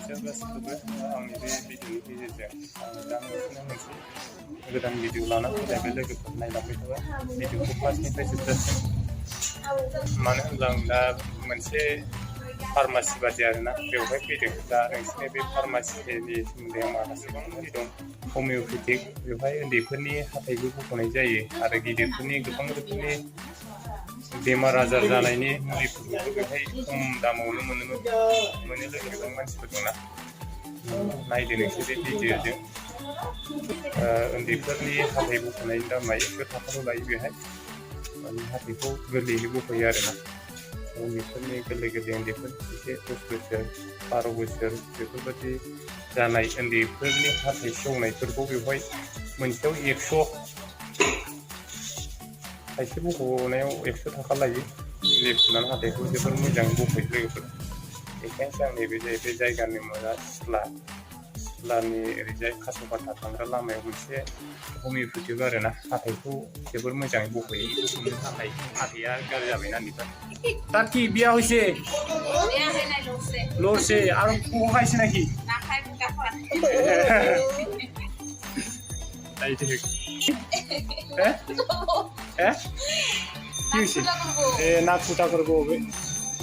मिथिया गासिखौबो आंनि बे भिडिअनि गेजेरजों आङो दा नोंथांनो मोनसे गोदान भिडिअ लाना फैलायबाय लोगोफोर नायलांबाय थाबाय भिडिअखौ फार्स्टनिफ्राय जोबजासिम मानो होनब्ला आं दा मोनसे फार्मासि बादि आरोना बेवहाय फैदों दा नोंसोरनि बे फार्मासिनि सोमोन्दै आं माखासे गोबां दं हमिअपेथिक बेवहाय उन्दैफोरनि हाथाइबो बख'नाय जायो आरो गिदिरफोरनि गोबां रोखोमनि बेमार आजार जानायनि मुलिफोरखौबो बेवहाय खम दामावनो मोनो लोगो गोबां मानसिफोर दंना नायदो नोंसोर बे भिडिअजों उन्दैफोरनि हाथाइ बख'नायनि दामा 100 थाखाल' लायो बेहाय माने हाथाइखौ गोरलैयैनो बख'यो आरोना उन्दैफोरनि गोरलै उन्दैफोर एसे 10 बोसोर 12 बोसोर बेफोरबायदि जानाय उन्दैफोरनि हाथाइ सेवनायफोरखौ बेवहाय मोनसेयाव 100 थाइसे बख'नायाव 100 थाखा लायो मुलि फुनानै हाथाइखौ जोबोर मोजां बख'यो लोगोफोर बेखायनोसो आं नैबे जाहैबाय जायगानि मोना सिथ्लानि ओरैजाय कास'काथा थांग्रा लामायाव मोनसे हमिअपेथिक आरोना हाथाइखौ जोबोर मोजाङै बख'यो बख'नो थाखाय हाथाइया गाज्रि जाबायना निफ्राय তার কি বিয়া হইছে বিয়া হয় নাই লড়ছে আর পোকা খাইছে নাকি না খাই পোকা খায় তাই ঠিক হ্যাঁ হ্যাঁ কি হইছে এ নাক ফুটা করব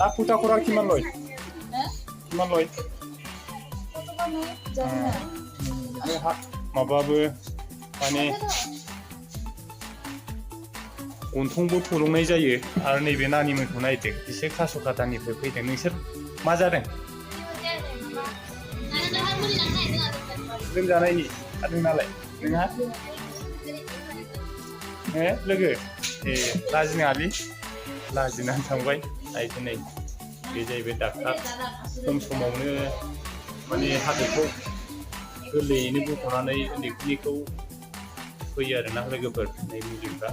নাক ফুটা করা কিমান লয় হ্যাঁ কিমান লয় কতবা নয় জানি না মাবাবो माने गन्थंबो फलंनाय जायो आरो नैबे नानिमोनखौ नायदो एसे कास'काटानिफ्राय फैदों नोंसोर मा जादों लोमजानायनि आरो नोंनालाय नोंहा लोगो ए लाजिनाङालै लाजिनानै थांबाय नायदो नै बे जाहैबाय डाक्टार खम समावनो माने हाथाइखौ गोरलैयैनो बख'नानै उन्दैफोरनिखौ होयो आरोना लोगोफोर नै मुलिफ्रा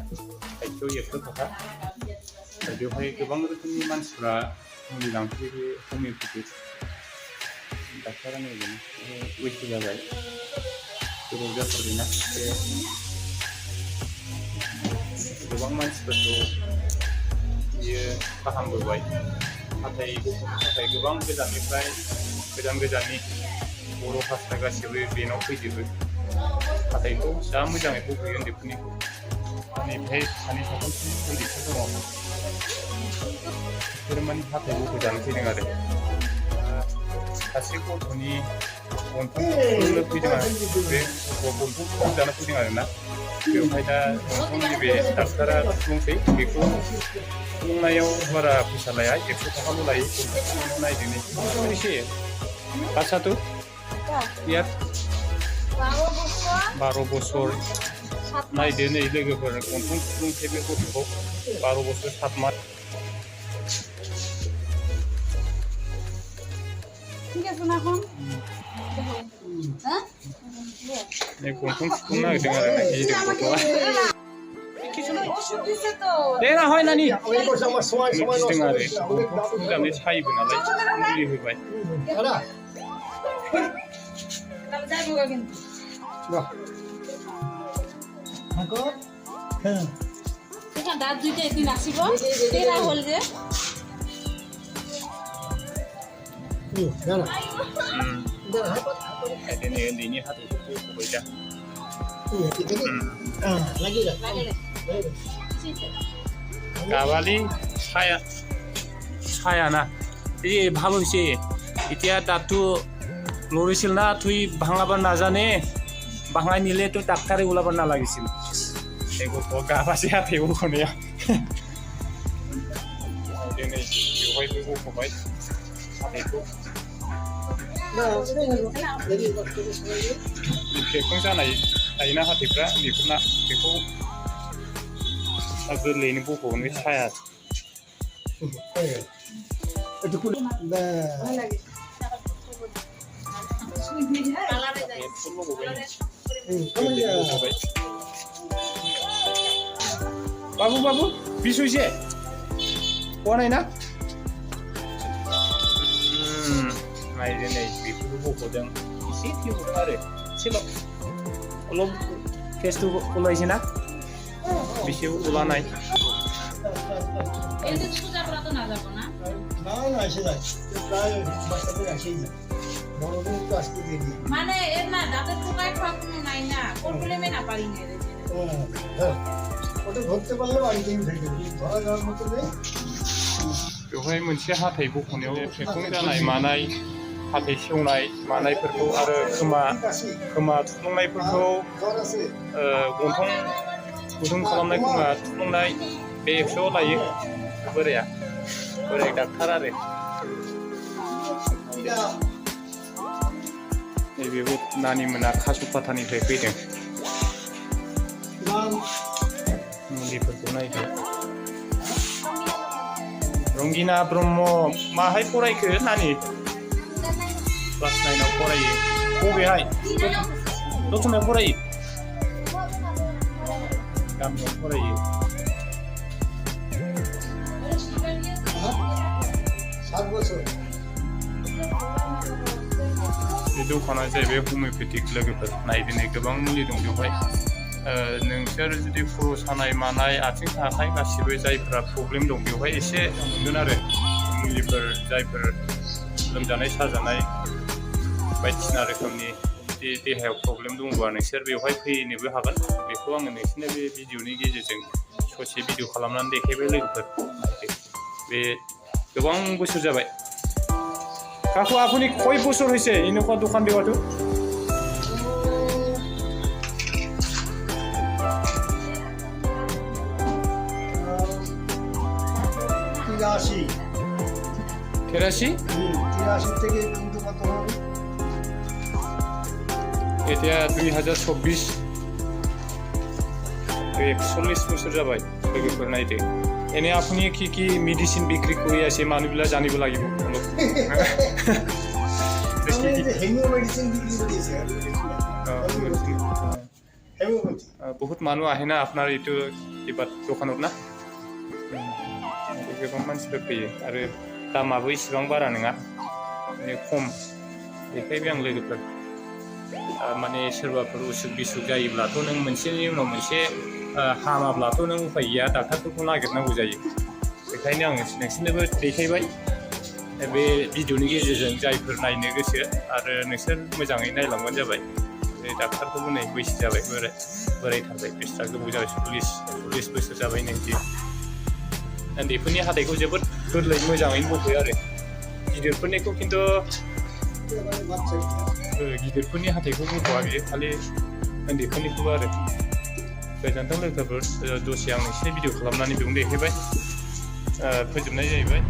थाइसेयाव 100 थाखा बेवहाय गोबां रोखोमनि मानसिफ्रा मुलि लांफैयो बे हमिअपेथिक डाक्टारा नैबे बैसो जाबाय गोबाव जाथारबायना बे गोबां मानसिफोरखौ बियो फाहामबोबाय हाथाइ बख'नो थाखाय गोबां गोजाननि बर' भाषा गासिबो बेनाव फैजोबो हाथाइखौ जा मोजाङै बख'यो उन्दैफोरनिखौ बेनिफ्राय सानै साथामसो उन्दैफोर दङ बिसोरो माने हाथाइ बख'जानो फैदों आरो सासे गथ'नि गन्थं फुनो फैदों आरो बे गन्थं फुजानो फैदों आरोना बेवहाय दा गन्थंनि बे डाक्टारा थुफ्लंसै बेखौ थुफ्लंनायाव बारा फैसा लाया 100 थाखाल' लायो गन्थं फुनायाव नायदो नै एसे बासाथ' यार 12 बोसोर नायदो नै लोगोफोर गन्थं थुफ्लंसै बे गथ'खौ 12 बोसोर 7 मास ঠিক আছে না এখন হ্যাঁ এই গন্থং থুफ्लंनो नागिरदों आरो ना गिदिर गथ'आ কিছু নয় ওষুধ দিছে তো দেনা হয় নানি ওই করছে আমার সময় নষ্ট করে গন্থং থুफ्लंनानै সাইবো নাलाय मुलि होबाय দাদা তাহলে যাইবো কিন্তু না আগো হ্যাঁ এখানে দাঁত দুইটা একদিন আসিব তেরা হল যে ini ini hati itu berbeda. Lagi dah. Kawali saya na. Ini ভালো হইছে এতিয়া তাতু লৰিছিল না তুই ভাঙাবার না জানে ভাঙাই নিলে তো ডাক্তারে ওলাবার না লাগিছিল এগো তো গাবাসে হাতে ওখনিয়া দিনে হইবে বকবাই হাতেखौ बेखौ जानाय थायोना हाथाइफ्रा बेफोरना बेखौ गोरलैयैनो बख'नो साया बाबु बिस হইছে কোয়া নাই না नायदो नै बेफोरखौ बख'दों एसे थेवदों आरो एसेल' अलप टेस्ट ওলাইছে না বেশি ওলানাই এতে সোজা করা তো না যাব না না এসে যায় প্রায় বাচ্চাদের আসেই যায় বড়দের একটু আসতে দেরি। মানে এর না দাঁতের পোকায় খাওয়া কোনো নাই না কন্ট্রোলে না পারি না হ্যাঁ, ওটা ধরতে পারলে বাড়িতেই উঠে যাবে, ধরা যাওয়ার মতো নেই। बेवहाय मोनसे हाथाइ बख'नायाव थेंखं जानाय मानाय हाथाइ सेवनाय मानायफोरखौ आरो खोमा थुफ्लंनायफोरखौ জ্বর আছে, गन्थं गुदुं खालामनाय खोमा थुफ्लंनाय बे 100 लायो बोराया बोराय डाक्टार आरो नैबेबो नानिमोना कासुपातानिफ्राय फैदों मुलिफोरखौ नायदों रंगिना ब्रह्म माहाय फरायखो नानि क्लास 9 आव फरायो बबेहाय दतमायाव फरायो गामियाव फरायो 7 বছর। बे दखाना जाहैबाय हमिय'पेथिक लोगोफोर नायदिनै गोबां मुलि दं बेवहाय नोंसोर जुदि खर' सानाय मानाय आथिं आखाइ गासिबो जायफोरा प्रब्लेम दं बेवहाय एसे मोनगोन आरो मुलिफोर जायफोर लोमजानाय साजानाय बायदिसिना रोखोमनि जुदि देहायाव प्रब्लेम दङबा नोंसोर बेवहाय फैनोबो हागोन बेखौ आङो नोंसोरनो बे भिडिअनि गेजेरजों ससे भिडिअ खालामनानै देखायबाय लोगोफोर बे गोबां बोसोर जाबाय কাকু আপুনি কয় বছর হয়েছে এনেকুৱা দোকান দেওয়াটো 83 83 থেকে কিন্তু কত হবে? এতিয়া 2024 41 বছর যাবাই লোকফोर নাইদে এনে আপুনি কি মেডিসিন বিক্রি কৰি আছে মানুহবিলা জানিব লাগিব মেডিসিন বিক্রি কৰি আছে বহুত মানুহ আহে না আপোনাৰ এইটো কিবা দোকানত না गोबां मानसिफोर फैयो आरो दामाबो इसेबां बारा नङा माने खम बेखायनो आं लोगोफोर माने सोरबाफोर उसुख बिसुख जायोब्लाथ' नों मोनसेनि उनाव मोनसे हामाब्लाथ' नों उफाय गैया डाक्टारफोरखौ नागिरनांगौ जायो बेखायनो आं नोंसोरनोबो देखायबाय बे भिडिअनि गेजेरजों जायफोर नायनो गोसो आरो नोंसोर मोजाङै नायलांबानो जाबाय बे डाक्टारखौबो नै बैसो जाबाय बोरायथारबाय बिस्रा गोबाव जाबाय 40 बोसोर जाबाय नोंदि उन्दैफोरनि हाथाइखौ जोबोद गोरलै मोजाङैनो बख'यो आरो गिदिरफोरनिखौ खिन्थु गिदिरफोरनि हाथाइखौ बख'आ बियो खालि उन्दैफोरनिखौबो आरो गोजोनथों लोगोफोर दसे आं एसे भिडिअ खालामनानै बेयावनो देखायबाय फोजोबनाय जाहैबाय